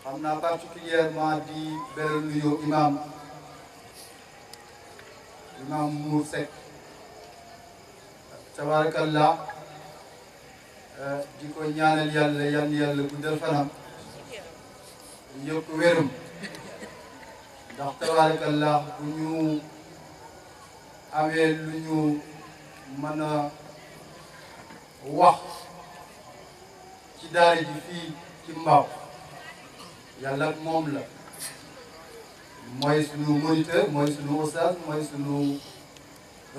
xam naa particulièrement di beral nuyoo imam Mour Seck tabarakallah di ko ñaanal yàlla yàlla guddal fanam yokk wérum ndax tabarakallah bu ñu amee lu ñu mën a wax ci daara ji fii ci Mbao yàlla ak moom la mooy sunu moniteur mooy sunu oustaz mooy sunu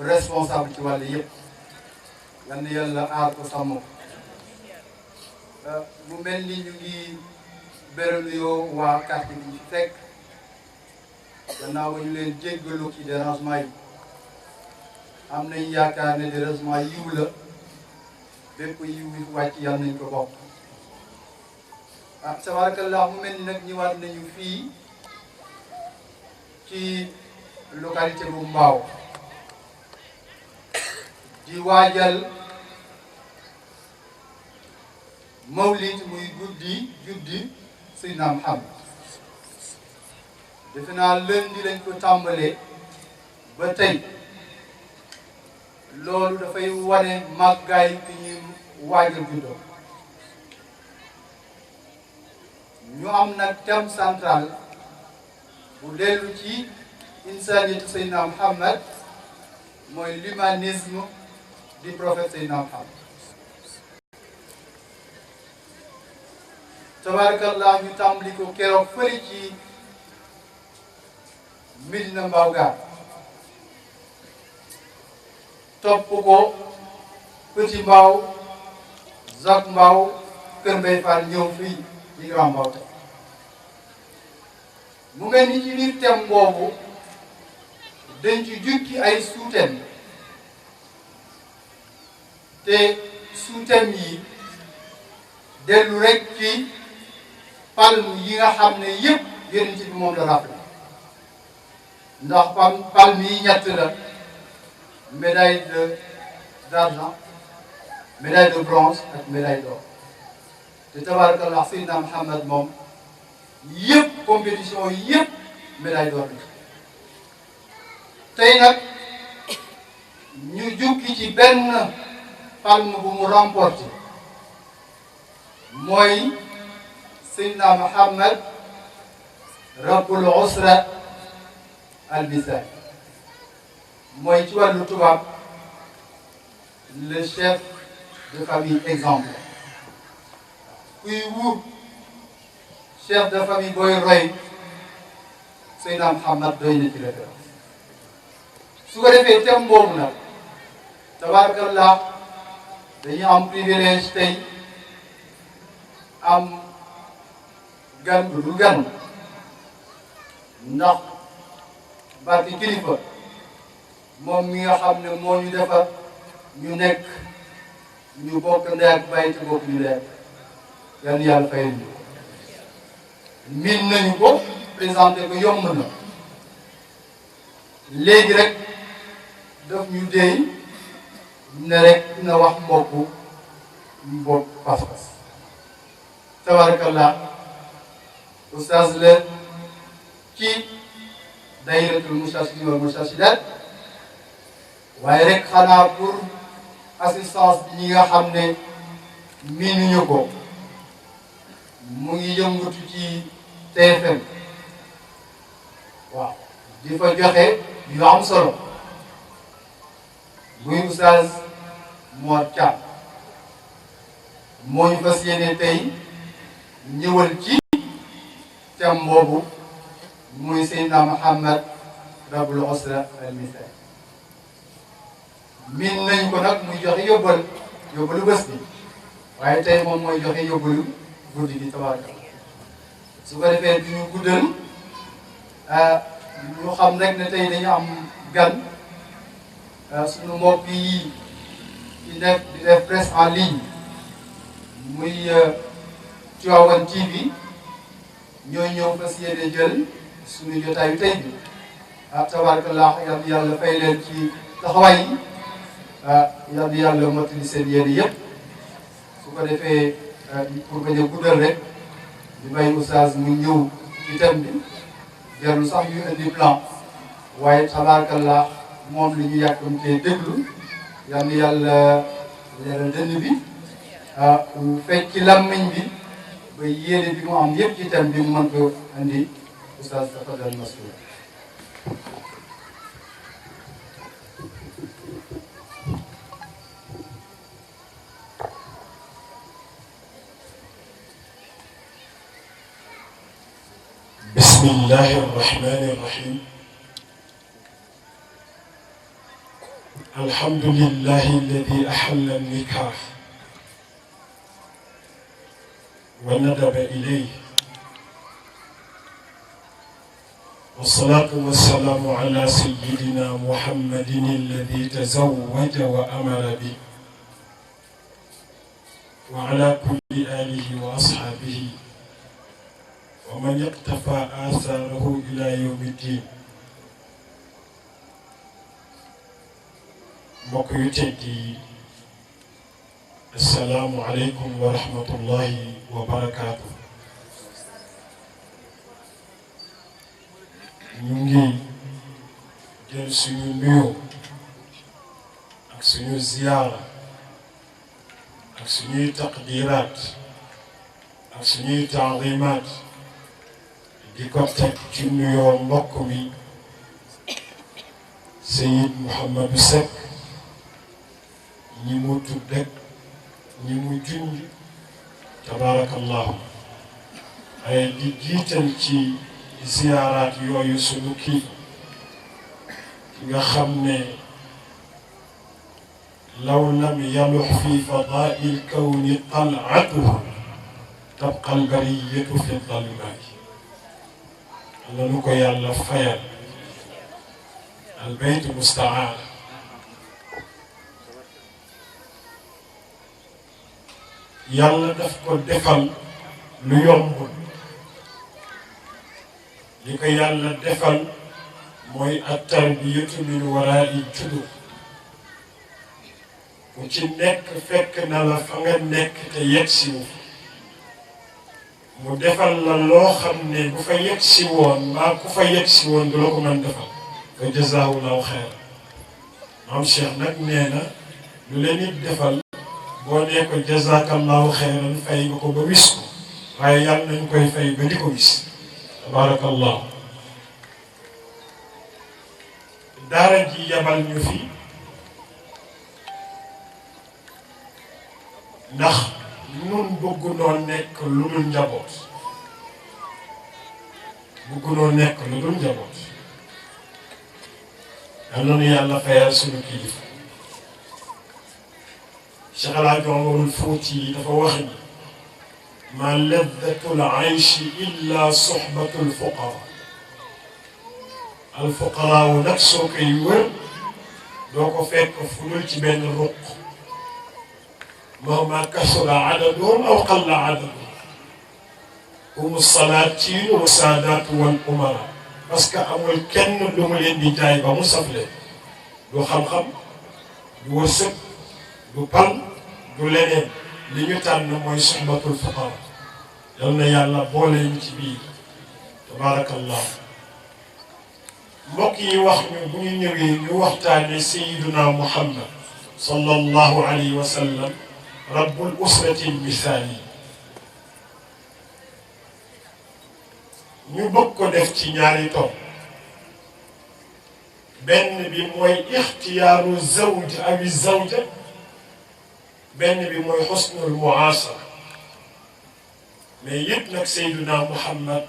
responsable ci wàll yëpp yal na yàlla aar ko sàmm ko mu mel ni ñu ngi beral yoo waa quartier bi ñu fekk gannaaw ba ñu leen jéggalu ci dérangement yi am nañ yaakaar ne dérangement yiw la bépp yiw wi wàcc yàlla nañ ko bokk tabarakallah mu mel ni nag ñëwaat nañu fii ci localité bu Mbao di waajal mawlid muy juddi Seydina Muhammad defe naa lundi lañ ko tàmbalee ba tey loolu dafay wane màggaay bi ñuy waajal juddoo ñu am nag thème central bu dellu ci insaniyatu Seydina Muhammad mooy l'humanisme du prophète Seydina Muhammad tabarakallah ñu tàmbali ko keroog fële ci Medina Mbao Gare topp ko Petit Mbao Zac Mbao Kër Mbaye Fall ñëw fii ci Grand Mbao tey mu mel ni ci biir thème boobu dañ ci jukki ay sous-thèmes te sous-thèmes yi dellu rek ci palme yi nga xam ne yëpp yonent bi moom la rappelé ndax palme yi ñett la médaille d'argent médaille de bronze ak médaille d'or te tabarakallah Seydina Muhammad moom yëpp compétition yëpp médaille d'or la tey nag ñu jukki ci benn palme bu mu remporté mooy Seydina Muhammad rabbul usra al misal mooy ci wàllu tubaab le chef de famille exemplaire kuy wut chef de famille booy roy Seydina Muhammad doy na ci référence su ko defee thème boobu nag tabarakallah dañu am privilège tey am gan bu dul gan ndax barki kilifa moom mi nga xam ne moo ñu defar ñu nekk ñu bokk ndey ak bàyyi te bokk ñu leer yan yàlla fayal ñu min nañu ko présenté ko yomb na léegi rek daf ñu déy ne rek na wax mbokk pas-pas tabarakallah oustaz la ci dayratul moustarchidine wal moustarchidat waaye rek xanaa pour assistance bi ñi nga xam ne miinuñu ko mu ngi yëngatu ci TFM waaw di fa joxe yu am solo muy oustaz Mor Thiam moo ñu fas yéene tey ñëwal ci thème boobu muy Seydina Muhammad rabbul usra al misal min nañ ko nag muy joxe yóbbalu bés bi waaye tey moom mooy joxe yóbbalu guddi gi tabaraka su ko defee du ñu guddal ñu xam rek ne tey dañu am gan suñu mbokk yi di def presse en ligne muy Tivaouane TV ñoo ñëw fas yéene jël suñu jotaayu tey bi tabarakallah yàlla fay leen ci taxawaay yi yàlla mottali seen yéene yëpp su ko defee pour bañ a guddal rek di may oustaz mu ñëw ci thème bi jarul sax ñu indi plan waaye tabarakallah moom li ñu yàkkamtee déglu yal na yàlla leeral dënn bi fekk ci làmmiñ bi ba yéene bi mu am yëpp ci thème bi mu mën ko indi oustaz tafadal mas'ul. بسم الله الرحمن الرحيم الحمد لله الذي أحل النكاح وندب إليه والصلاة والسلام على سيدنا محمد الذي تزوج وأمر به وعلى كل آله وأصحابه ومن يقتفى آثاره إلى يوم الدين mbokk yu tedd yi assalaamu aleykum wa rahmatullahi wa barakaatu. ñu ngi jël suñu nuyoo ak suñu ziyaara ak suñuy taqdiraat ak suñuy taadimaat di ko teg ci nuyoo mbokk mi Seyid Mouhamadou Seck ñi mu tudd rek ñi mu junj tabaarakallahu ay di jiital ci ziyaaraat yooyu sunu kii nga xam ne law lam yalux fi fadaa'il kawni qal'atuhu tabqa al-bariyatu fi dalmaay la nu ko yàlla fayal albaytu mustaar yàlla daf ko defal lu yombul li ko yàlla defal mooy at-tarbiyatu min waraa'i judur ku ci nekk fekk na la fa nga nekk te yegsiwu mu defal la loo xam ne bu fa yegsi woon mbaa ku fa yegsi woon du la ko mën defal fa jazaahu llaahu xayran maam Cheikh nag nee na lu leen it defal boo nee ko jazaakallahu xayran fay nga ko ba wis ko waaye yàlla nañ koy fay ba di ko wis tabaarakallahu daara ji yabal ñu fi ndax nun bëgg noo nekk lu dul njaboot bëgg noo nekk lu dul njaboot yal na nu yàlla fayal sunu kilifa Cheikh El Hadj Omarul Fouti dafa wax ni ma laddatul ayshi illa soxbatul fuqara al fuqara wu nag soo koy wër doo ko fekk fu dul ci benn ruq mahma kasura adaduhum aw qalla adaduhum hum salaatiin wa saadaat wal umara parce que amul kenn lu mu leen di jaay ba mu saf leen du xam-xam du wërsëg du pal du leneen li ñu tànn mooy soxbatul fuqara yal na yàlla boole ñu ci biir tabaarakallah mbokk yi wax ñu bu ñu ñëwee ñu waxtaane sayiduna muhammad sallallahu alayhi wa sallam rabbul usrati misaali ñu bëgg ko def ci ñaari tomb benn bi mooy ixtiyaaru zawj awi zawja benn bi mooy xusnul muasara mais yëpp nag sayduna muhammad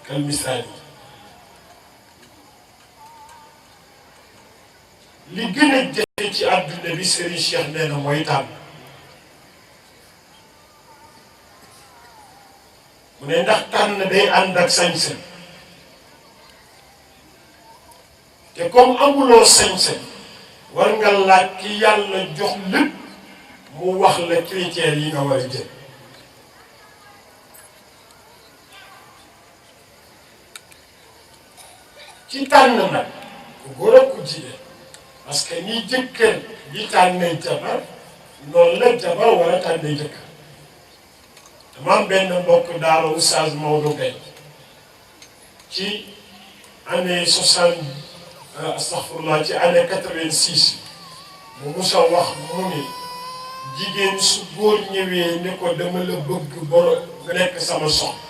kal misaali li gën a jafe ci àdduna bi Serigne Cheikh nee na mooy tànn mu ne ndax tànn day ànd ak sañ-sañ te comme amuloo sañ-sañ war nga laaj ki yàlla jox lépp mu wax la critères yi nga war a jël ci tànn nag ku góor ak ku jigéen parce que ni jëkkër ji tànnee jabar noonu la jabar war a tànnee jëkkër dama am benn mbokk daara Oustaz Maodo Gueye ci année 60 astaghfirullah ci année 86 mu musa wax mu ni jigéen su góor ñëwee ne ko dama la bëgg boro nekk sama soxna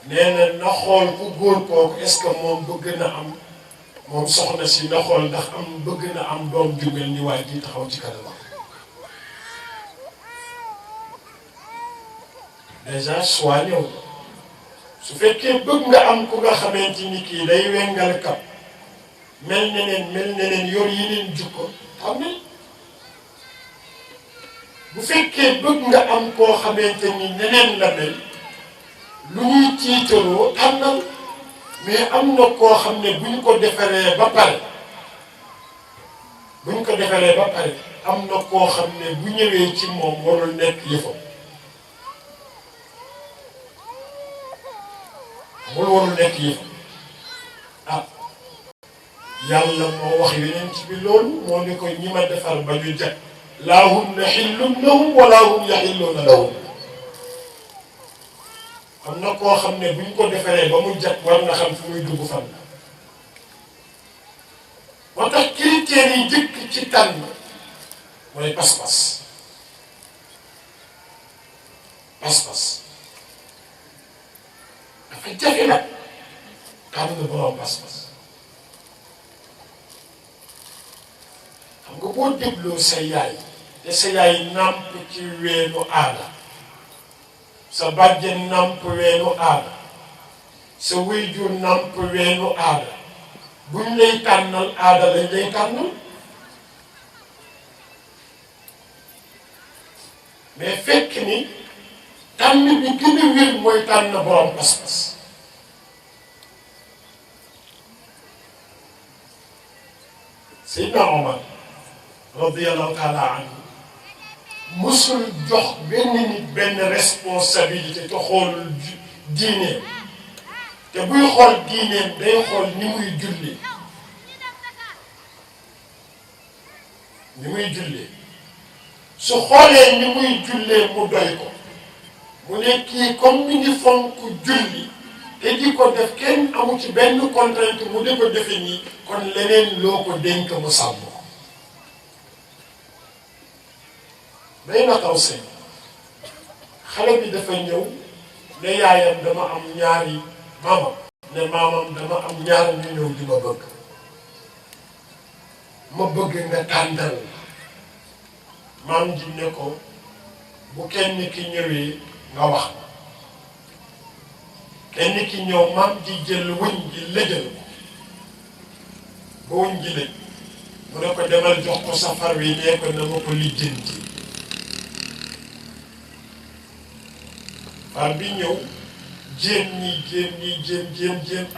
nee na xool ku góor kooku est-ce que moom bëgg na am moom soxna si na xool ndax am bëgg na am doom ju mel ni waaye di taxaw ci kanam déjà soit ñëw su fekkee bëgg nga am ku nga xamante ni kii day wengal kap mel neneen yor yi leen jukko xam ne bu fekkee bëgg nga am koo xamante ni neneen la mel lu ñuy tiitaroo am na mais am na koo xam ne bu ñu ko defaree ba pare am na koo xam ne bu ñëwee ci moom warul nekk yëfam warul nekk yëfam yàlla moo wax yeneen ci bi loolu moo ne ko ñi ma defar ba ñu jag laa hunna xillun lahum wala hum yaxilluuna lahum am na koo xam ne buñ ko defaree ba mu jag war na xam fu muy dugg fan la moo tax critères yi jëkk ci tànn mooy pas-pas dafa jafe nag tànn borom pas-pas xam nga boo dégloo sa yaay te sa yaay nàmp ci weenu aada sa bàjjen nàmp weenu aada sa waajur nàmp weenu aada buñ lay tànnal aada lañ lay tànnal mais fekk ni tànn bi gën a wér mooy tànn borom pas-pas Seydina Omar radiyallahu taala anhu musul jox benn nit benn responsabilité te xoolul diineem te buy xool diineem day xool ni muy jullee su xoolee ni muy jullee mu doy ko mu ne kii comme mi ngi fonk julli te di ko def kenn amu ci benn contrainte mu di ko defe nii kon leneen loo ko dénk mu sàmm ko day na taw sëñ xale bi dafa ñëw ne yaayam dama am ñaari maamam dama am ñaar ñu ñëw di ma bëgg nga tàndal maam ji ne ko bu kenn ki ñëwee nga wax kenn ki ñëw maam ji jël wëñ gi lëjal ko ba wëñ gi lëj mu ne ko demal jox ko safar wi nee ko na ma ko lijjanti far bi ñëw jéem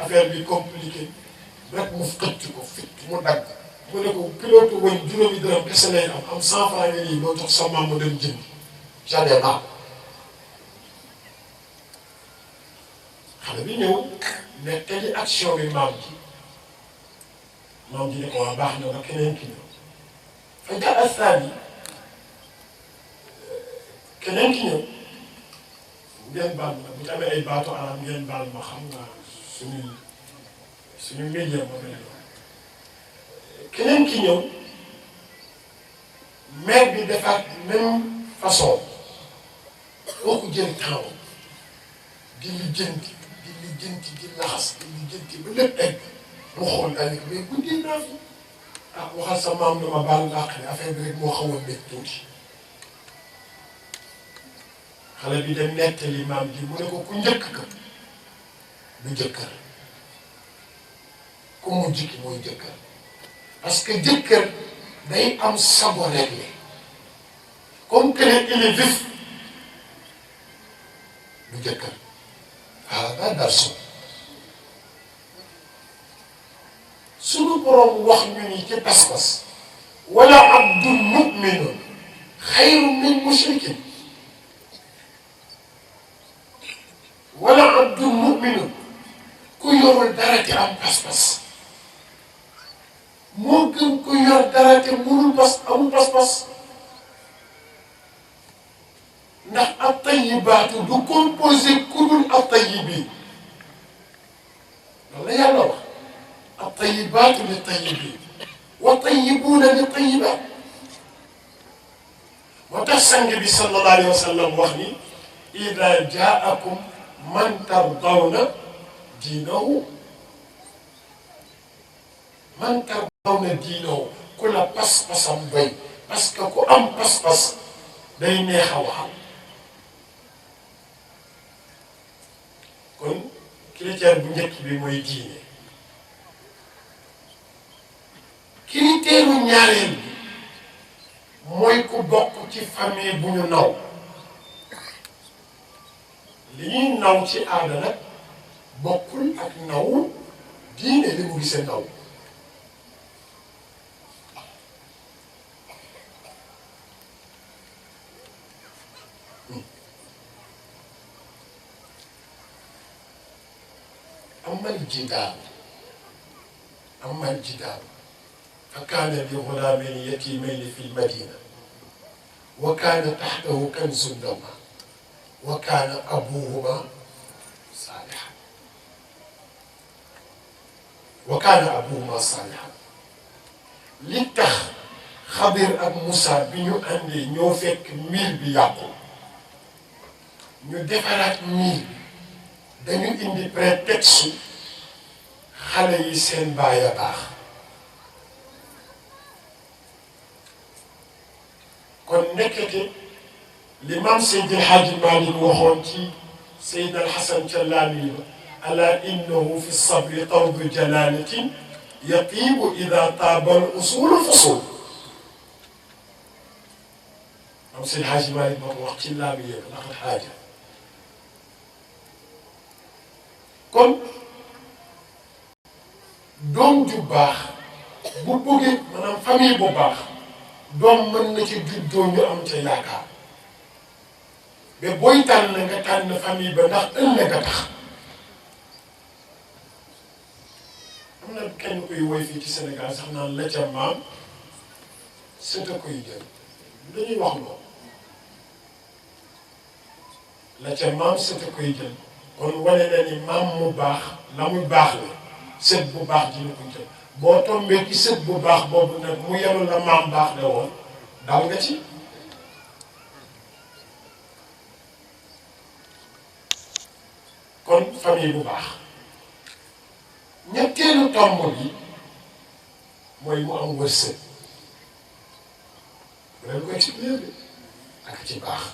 affaire bi compliqué rek mu xëcc ko fit mu dagg mu ne ko pilote wëñ juróomi dërëm kese lay am 100 francs nga nii loo jox sa maam mu dem jënd j'en ai marre xale bi ñëw nettali action bi maam ji ne ko waa baax na ba keneen ki ñëw fa jàll astaan yi keneen ki ñëw ngeen baal ma bu ñu amee ay baatu arab ngeen baal ma xam nga suñu média ma mel noonu keneen ki ñëw mère bi defaat même façon boo ko jël temps di lijjanti di laxas di lijjanti ba lépp egg mu xool daal mais guddee naa fi waxal sa maam dama baal làq ne affaire bi rek moo xaw a métti tuuti xale bi dem nettali maam ji mu ne ko ku njëkk ka du jëkkër ku mujj ki mooy jëkkër parce que jëkkër day am sago réglé comme que ne il est vif du jëkkër daa darsu suñu borom wax ñu ni ci pas-pas wala abdun mu'minun xayru min mushrikin wala abdun mu'minun ku yorul dara te am pas-pas moo gën ku yor dara te amul pas-pas ndax at-tayyibaatu du composé ku dul at-tayyibiin loolu la yàlla wax at-tayyibaatu lit-tayyibiin wa tayyibuuna lit-tayyibaat moo tax sang bi sallallahu alayhi wa sallam wax ni idaa jaakum man tardawna diinahu ku la pas-pasam doy parce que ku am pas-pas day neex a waxal kon critère bu njëkk bi mooy diine critère u ñaareel bi mooy ku bokk ci famille bu ñu naw li ñuy naw ci aada nag bokkul ak naw diine li mu gisee naw أما الجدار فكان لغلامين يتيمين في المدينة وكان تحته كنز لهما وكان أبوهما صالحا li tax Xadir ak Moussa bi ñu àndee ñoo fekk miir bi yàqu ñu defaraat miir dañu indi prétexte xale yi seen baay a baax kon nekkete li maam Seydil Hadji Malick waxoon ci Seydina Al Hasan ca laami ba ala innahu fi sabri tawdu jalalatin yatiibu ida taaba al usulu fusul maam Seydil Hadji Malick moo ko wax ci laami yëpp laqad xaaja kon doom ju baax bu bëggee maanaam famille bu baax doom mën na ci juddoo ñu am ca yaakaar mais booy tànn nga tànn famille ba ndax ëllëg a tax am na kenn koy woy fii ci Sénégal sax naan la ca maam sët a koy jël dañuy wax loolu la ca maam sët a koy jël kon wane na ni maam mu baax la muy baax la sët bu baax dina ko jël boo tombee ci sët bu baax boobu nag mu yelu la maam baax la woon dal nga ci kon famille bu baax ñetteelu tomb bi mooy mu am wërsëg bu leen ko expliqué ak ci baax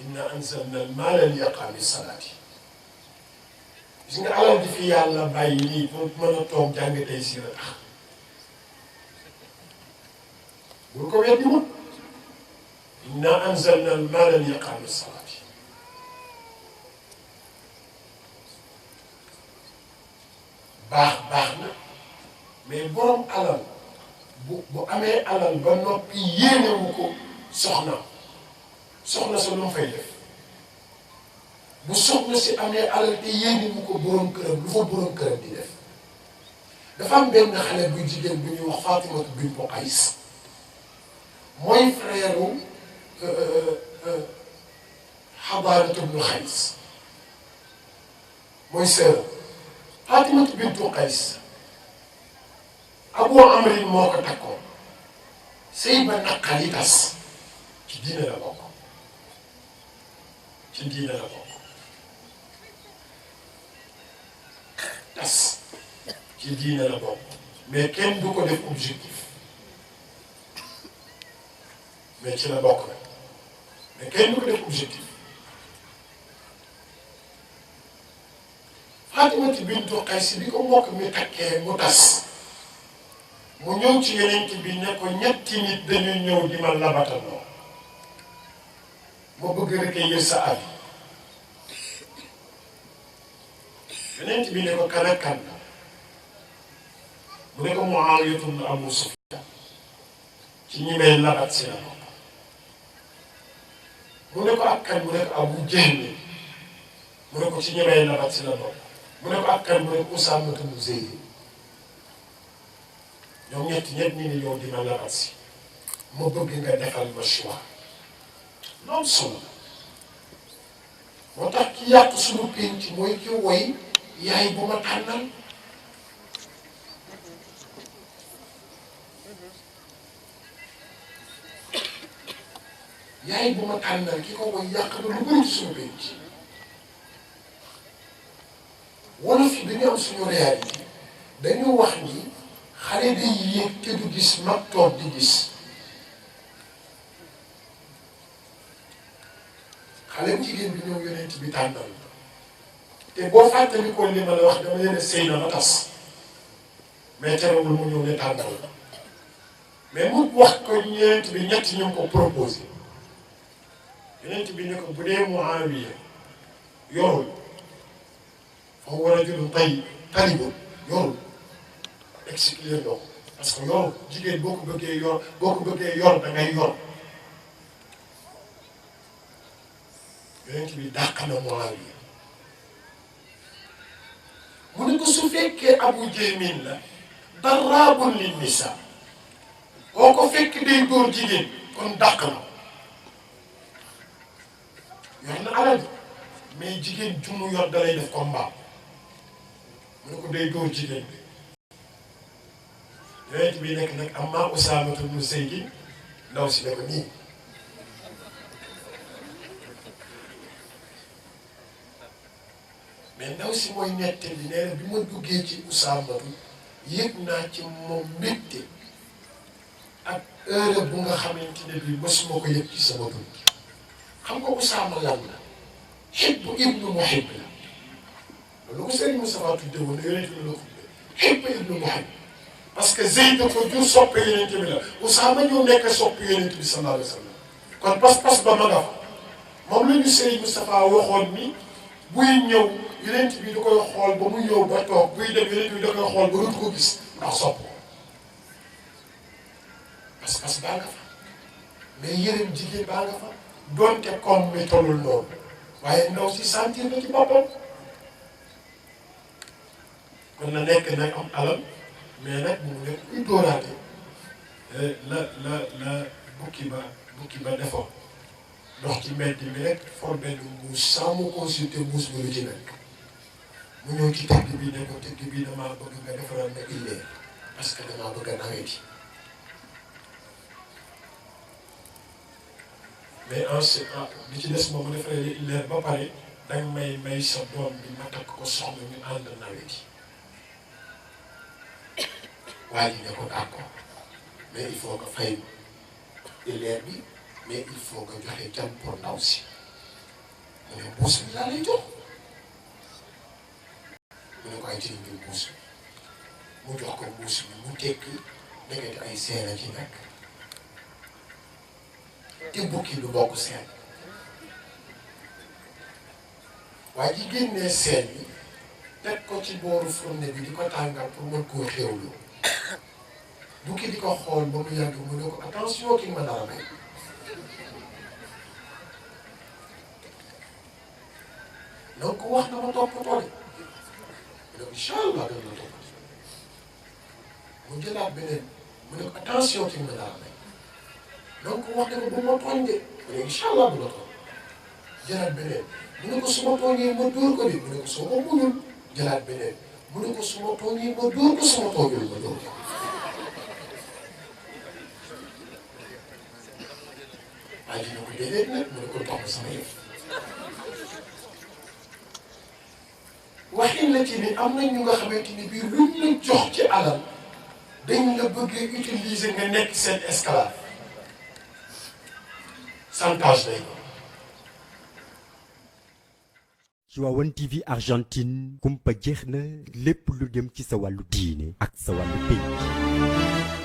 inna anzalna al-maala li iqaami salaati gis nga alal di fi yàlla bàyyi nii pour mën a toog jàng tey si la tax bul ko weddi mut inna anzalna al-maala li iqaami salaati baax na mais borom alal bu amee alal ba noppi yéenewu ko soxna sa lu mu fay def bu soxna si amee alal te yéenewu ko borom këram lu fa borom këram di def dafa am benn xale bu jigéen bu ñuy wax Fatimatu bintu Qays mooy frère Xadaaratu bnu Xays mooy sœur Fatimatu bintu Qays Abu Amrin moo ko takkoon sëy ba naqari tas ci diine la bokk tas ci diine la bokk mais kenn du ko def objectif mais ci la bokk rek mais kenn du ko def objectif Fatimatu bintu Qays bi ko mbokk mi takkee mu tas mu ñëw ci Yonent bi ne ko ñetti nit dañuy ñëw di ma labataloo ma bëgg recueillir sa avis Yonent bi ne ko kan ak kan la mu ne ko Muawiya ibn Abu Sufyan ci ñi may labat si la bokk mu ne ko ak kan mu ne ko Abu Jahl mu ne ko ci ñi may labat si la bokk mu ne ko ak kan mu ne ko Usaama ibn Zayd ñoom ñett ñi ni yow dina labat si ma bëgg nga defal ma choix loolu solo moo tax ki yàq suñu pénc mooy ki woy yaay bu ma tànnal. yaay bu ma tànnal ki ko woy yàq na lu bëri ci suñu pénc. wolof yi dañu am suñu réalité dañu wax ni xale day yéeg te du gis mag toog di gis. xale bu jigéen bi ñëw yonent bi tànnal te boo fàttali ko li ma la wax dama leen sëy na ma tas mais terewul mu ñëw ne tànnal mais mu wax ko yonent bi ñett ñu ngi ko proposé yonent bi ne ko bu dee Muawiya yorul fa war a jëlu talibul yorul expliqué loo ko parce que yorul jigéen boo ko bëggee yor da ngay yor. yonent bi dàq na Muawiya mu ne ko su fekkee Abu Jahmin la daraabun lin nisaa boo ko fekk day dóor jigéen kon dàq na yor na alal mais jigéen ju mu yor dalay def comme mbaam mu ne ko day dóor jigéen bi yonent bi nekk nag amma Usaamatu bnu Zayd ndaw si ne ko nii mais ndaw si mooy nettali nee na bi ma duggee ci Usaamatu yëg naa ci moom mbégte ak heure bu nga xamante ne bii mosuma ko yëg ci sama dund. xam nga Usaama lan la xibbu ibnu muhib la loolu ko Serigne Moustapha tudde woon ne yonent bi la ko tudde xibbu ibnu muhib parce que Zayd ko jur soppe yonent bi la Usaama ñëw nekk soppe yonent bi sallallahu alayhi wa sallam kon pas-pas ba ma nga fa moom la ñu Serigne Moustapha waxoon ni buy ñëw yonent bi da koy xool ba mu ñëw ba toog buy dem yonent bi da koy xool ba dootu ko gis ndax sopp pas-pas baa nga fa mais yërëm jigéen baa nga fa doonte comme mi tollul noonu waaye ndaw si sentir na ci boppam kon na nekk nag am alal mais nag mu nekk kuy dóoraate la bukki ba defoon dox ci mbedd mi rek for benn mbuus sans mu consulter mbuus bi lu ci nekk mu ñëw ci tëgg bi ne ko tëgg bi damaa bëgg nga defaral ma illee parce que damaa bëgg a naweti mais li ci des moom mu defaree illee ba pare danga may sa doom bi ma takk ko soxna ñu ànd naweti waaye ji ne ko d'accord mais il faut que fay illee bi mais il faut que joxe jam pour ndaw si mu ne mbuus bi laa lay jox mu ne ko ay jëriñ bi mbuus bi mu jox ko mbuus bi mu tekki nekkati ay seen ci nekk te bukki du bokk seen waaye ji génnee seen bi teg ko ci booru fourne bi di ko tàngal pour mën koo xewlu bukki di ko xool ba mu yàgg mu ne ko attention ki ma dara may donc wax na ma toppatoo de mu ne ko incha allah dana la toppatoo mu jëlaat beneen mu ne ko attention ki ma dara may donc wax na ma bu ma tooñ de mu ne incha allah du la tooñ jëlaat beneen mu ne ko su ma tooñee ma dóor ko de mu ne ko soo ko muñul jëlaat beneen mu ne ko su ma tooñee ma dóor ko su ma tooñul ma dóor ko waaye dina ko déedéet nag mu ne ko topp sama yëf waxin la ci ni am na ñu nga xamante ni bii luñ la jox ci alal dañ la bëgg utiliser nga nekk seen esclave chantage lay ko. Tivaouane TV Argentine kumpa jeex na lépp lu dem ci sa wàllu diine ak sa wàllu pénc